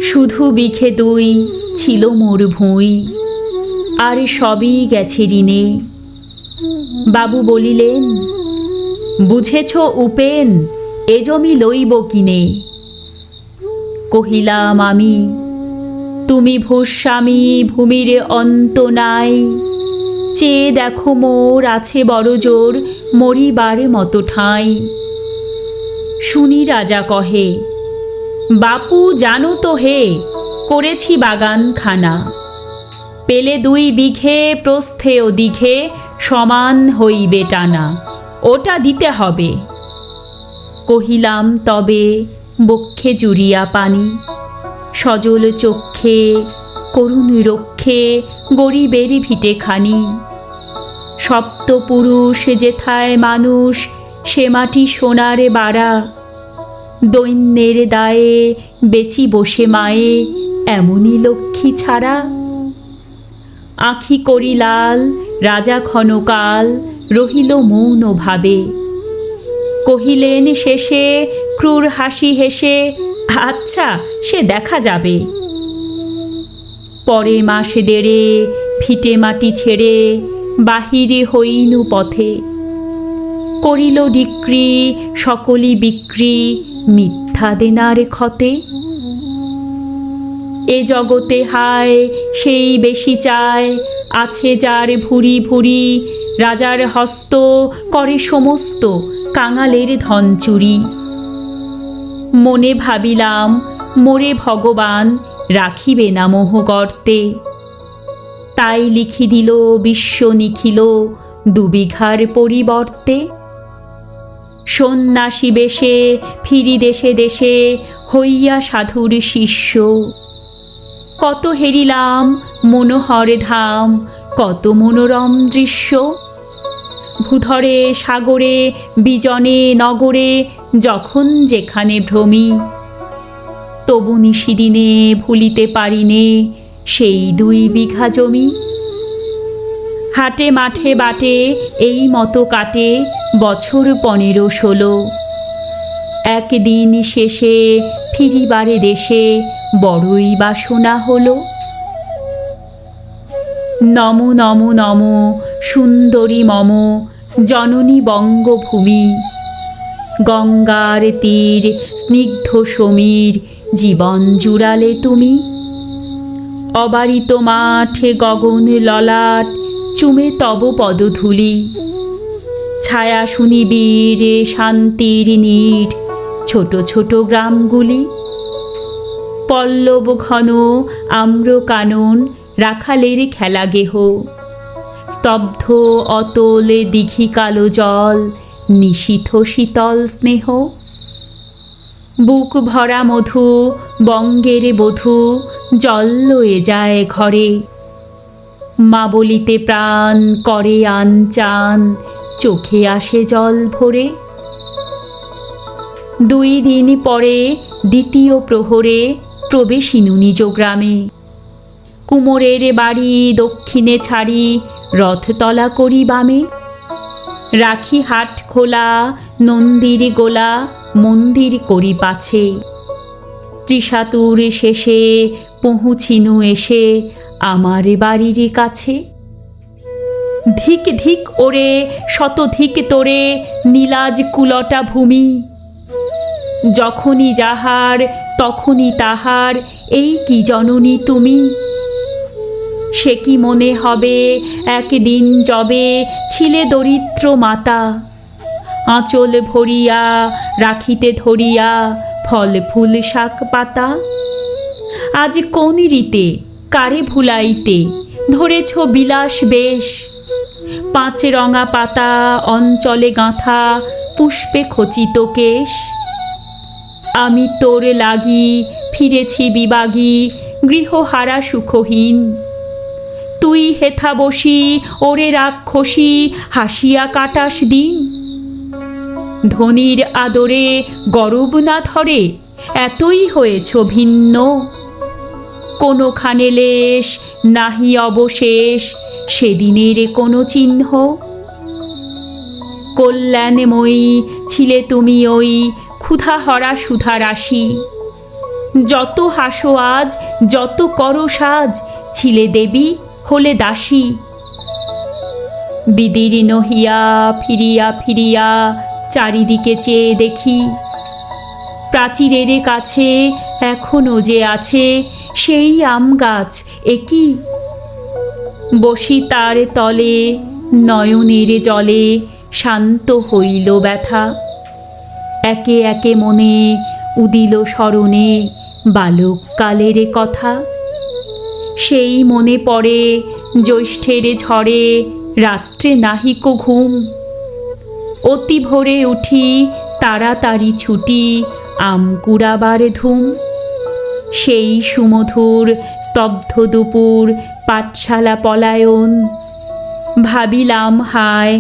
শুধু বিঘে দুই ছিল মোর ভুঁই, আর সবই গেছে ঋণে। বাবু বলিলেন, বুঝেছ উপেন, এ জমি লইব কিনে। কহিলাম আমি, তুমি ভূস্বামী, ভূমির অন্ত নাই। চেয়ে দেখো মোর আছে বড় জোর, মরিবার মতো ঠাঁই। শুনি রাজা কহে, বাপু জানো তো হে, করেছি বাগানখানা। পেলে 2 বিঘে প্রস্থে ও দিঘে, সমান হইবে টানা, ওটা দিতে হবে। কহিলাম তবে, বক্ষে জুড়িয়া পানি, সজল চক্ষে করুণ রক্ষে, গরিবের ভিটেখানি। সপ্তপুরুষ যেথায় মানুষ, সে মাটি সোনারে বাড়া। দৈন্যের দায়ে বেচি বসে মায়ে, এমনই লক্ষ্মী ছাড়া। আঁখি করি লাল, রাজা ক্ষণকাল রহিল মৌন ভাবে। কহিলেন শেষে ক্রূর হাসি হেসে, আচ্ছা সে দেখা যাবে। পরে মাস দেড়ে ভিটে মাটি ছেড়ে, বাহিরে হইনু পথে। করিল ডিক্রি সকলি বিক্রি, মিথ্যা দেনার ক্ষতে। এ জগতে হায় সেই বেশি চায়, আছে যার ভুরি ভুরি। রাজার হস্ত করে সমস্ত, কাঙালের ধন চুরি। মনে ভাবিলাম, মোরে ভগবান রাখিবে না মোহ গর্তে। তাই লিখি দিল বিশ্ব নিখিল, 2 বিঘার পরিবর্তে। সন্ন্যাসী বেশে ফিরি দেশে দেশে, হইয়া সাধুর শিষ্য। কত হেরিলাম মনোহর ধাম, কত মনোরম দৃশ্য। ভূধরে সাগরে বিজনে নগরে, যখন যেখানে ভ্রমি। তবু নিশিদিনে ভুলিতে পারিনে, সেই 2 বিঘা জমি। হাটে মাঠে বাটে এই মতো কাটে, বছর 15-16। একদিন শেষে ফিরিবারে দেশে, বড়ই বাসনা হলো। নম নম নম সুন্দরী মম, জননী বঙ্গভূমি। গঙ্গার তীর স্নিগ্ধ সমীর, জীবন জুড়ালে তুমি। অবারিত মাঠে গগন ললাট, চুমে তব পদধূলি। ছায়া শুনিবীর শান্তির নীড়, ছোট ছোট গ্রামগুলি। পল্লব ঘন আম্র কানন, রাখালের খেলা গেহ। স্তব্ধ অতলে দিঘি কালো জল, নিশীথ শীতল স্নেহ। বুক ভরা মধু বঙ্গের বধূ, জল লয়ে যায় ঘরে। মা বলিতে প্রাণ করে আনচান, চোখে আসে জল ভরে। 2 দিন পরে দ্বিতীয় প্রহরে, প্রবেশিনু নিজ গ্রামে। কুমোরের বাড়ি দক্ষিণে ছাড়ি, রথতলা করি বামে। রাখি হাট খোলা, নন্দীর গোলা, মন্দির করি পাছে। ত্রিশাতুর শেষে পৌঁছিনু এসে, আমার বাড়ির কাছে। ধিক ধিক ওরে শতধিক তোরে, নীলাজ কুলটা ভূমি। যখনই যাহার তখনই তাহার, এই কি জননী তুমি। সে কি মনে হবে একদিন যবে, ছিলে দরিদ্র মাতা। আঁচল ভরিয়া রাখিতে ধরিয়া, ফল ফুল শাক পাতা। আজ কোন রীতে কারে ভুলাইতে, ধরেছ বিলাস বেশ। 5 রঙা পাতা অঞ্চলে গাঁথা, পুষ্পে খচিত কেশ। আমি তোর লাগি ফিরেছি বিবাগী, গৃহহারা সুখহীন। তুই হেথা বসি ওরে রাক্ষসী, হাসিয়া কাটাস দিন। ধনির আদরে গরব না ধরে, এতই হয়েছ ভিন্ন। কোনোখানে লেশ নাহি অবশেষ, সেদিনের কোনো চিহ্ন। কল্যাণময়ী ছিলে তুমি ওই ক্ষুধাহরা সুধারাশি। যত হাসো আজ, যত করো সাজ, ছিলে দেবী হলে দাসী। বিদীর্ণ হিয়া ফিরিয়া ফিরিয়া চারিদিকে চেয়ে দেখি, প্রাচীরের কাছে এখনো যে আছে সেই আম গাছ, একি বসি তার তলে, নয়নের জলে শান্ত হইল ব্যথা। একে একে মনে উদিল স্মরণে বালককালের কথা। সেই মনে পড়ে জ্যৈষ্ঠের ঝড়ে রাত্রে নাহিক ঘুম, অতি ভোরে উঠি তাড়াতাড়ি ছুটি আম কুড়াবার ধুম। সেই সুমধুর স্তব্ধ দুপুর পাঠশালা পলায়ন, ভাবিলাম হায়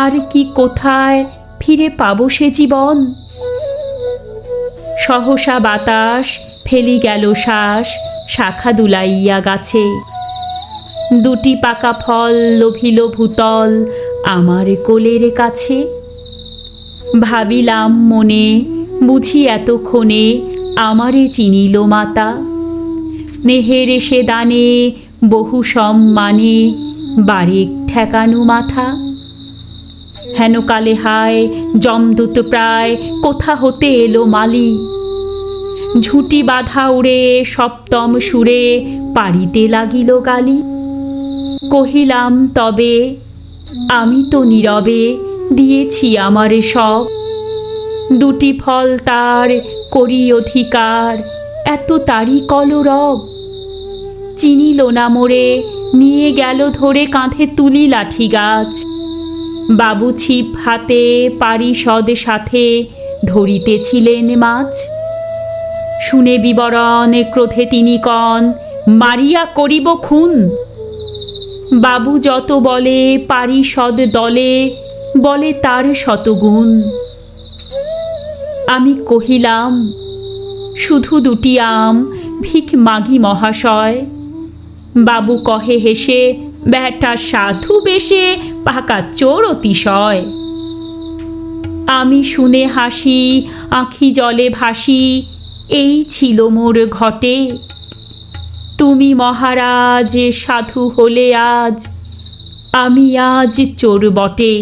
আর কি কোথায় ফিরে পাবো সে জীবন। সহসা বাতাস ফেলি গেল শ্বাস শাখা দুলাইয়া গাছে, দুটি পাকা ফল লোভিল ভূতল আমার কোলের কাছে। ভাবিলাম মনে বুঝি এতক্ষণে আমারে চিনিল মাতা, স্নেহের সে দানে বহু সম্মানে বারেক ঠেকানু মাথা। হেনকালে হায় যমদূত প্রায় কোথা হতে এলো মালি, ঝুঁটি বাঁধা উড়ে সপ্তম সুরে পাড়িতে লাগিল গালি। কহিলাম তবে আমি তো নীরবে দিয়েছি আমার সব, দুটি ফল তার করি অধিকার এত তারি কলরব। চিনিল না মোরে নিয়ে গেল ধরে কাঁধে তুলি লাঠি গাছ, বাবু ছিপ হাতে পারিষদ সাথে ধরিতেছিলেন মাছ। শুনে বিবরণ ক্রোধে তিনি কন মারিয়া করিব খুন। বাবু যত বলে পারিষদ দলে বলে তার শতগুণ। আমি কহিলাম শুধু দুটি আম ভিক মাগি মহাশয়। বাবু কহে হেসে ব্যাটা সাধু বেশে পাকা চোর অতিশয়। আমি শুনে হাসি আঁখি জলে ভাসি, এই ছিল মোর ঘটে। তুমি মহারাজ সাধু হলে আজ, আমি আজ চোর বটে।